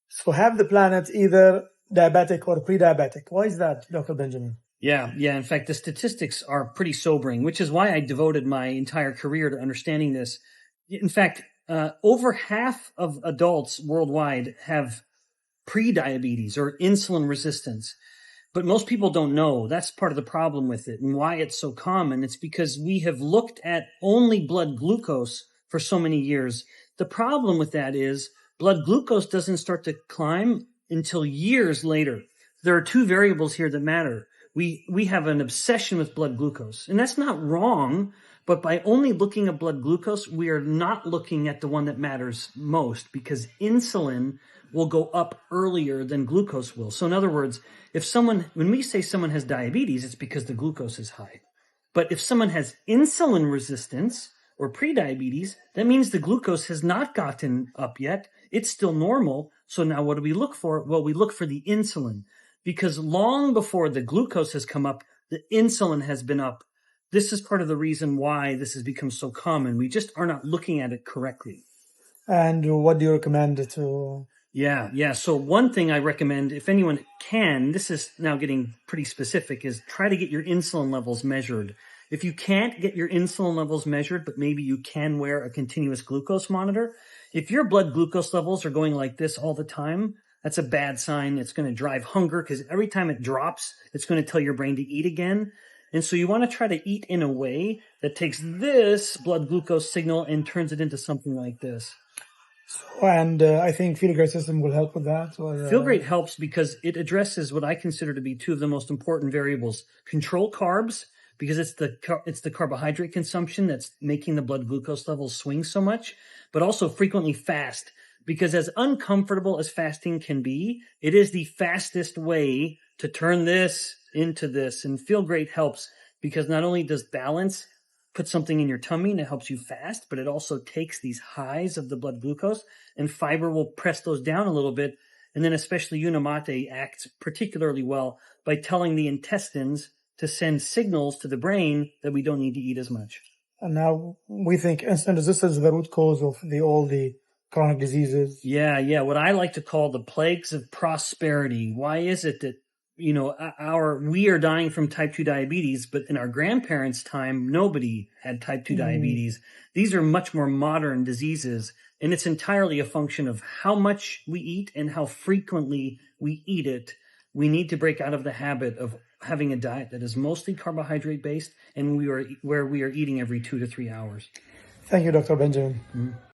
So have the planet either diabetic or pre-diabetic. Why is that, Dr. Benjamin? Yeah. In fact, the statistics are pretty sobering, which is why I devoted my entire career to understanding this. In fact, over half of adults worldwide have pre-diabetes or insulin resistance. But most people don't know. That's part of the problem with it and why it's so common. It's because we have looked at only blood glucose for so many years. The problem with that is blood glucose doesn't start to climb until years later. There are two variables here that matter. We have an obsession with blood glucose, and that's not wrong, but by only looking at blood glucose, we are not looking at the one that matters most, because insulin will go up earlier than glucose will. So in other words, when we say someone has diabetes, it's because the glucose is high. But if someone has insulin resistance or prediabetes, that means the glucose has not gotten up yet. It's still normal. So now what do we look for? Well, we look for the insulin, because long before the glucose has come up, the insulin has been up. This is part of the reason why this has become so common. We just are not looking at it correctly. And what do you recommend to... Yeah. So one thing I recommend, if anyone can, this is now getting pretty specific, is try to get your insulin levels measured. If you can't get your insulin levels measured, but maybe you can wear a continuous glucose monitor, if your blood glucose levels are going like this all the time, that's a bad sign. It's going to drive hunger, because every time it drops, it's going to tell your brain to eat again. And so you want to try to eat in a way that takes this blood glucose signal and turns it into something like this. And I think Feel Great System will help with that. Feel Great helps because it addresses what I consider to be two of the most important variables. Control carbs, because it's the carbohydrate consumption that's making the blood glucose levels swing so much, but also frequently fast, because as uncomfortable as fasting can be, it is the fastest way to turn this into this. And Feel Great helps because not only does balance put something in your tummy and it helps you fast, but it also takes these highs of the blood glucose, and fiber will press those down a little bit. And then especially Unimate acts particularly well by telling the intestines to send signals to the brain that we don't need to eat as much. And now we think insulin resistance is the root cause of all the chronic diseases. Yeah. What I like to call the plagues of prosperity. Why is it that we are dying from type 2 diabetes, but in our grandparents' time, nobody had type 2 diabetes. These are much more modern diseases, and it's entirely a function of how much we eat and how frequently we eat it. We need to break out of the habit of having a diet that is mostly carbohydrate based, and where we are eating every 2 to 3 hours. Thank you, Dr. Benjamin.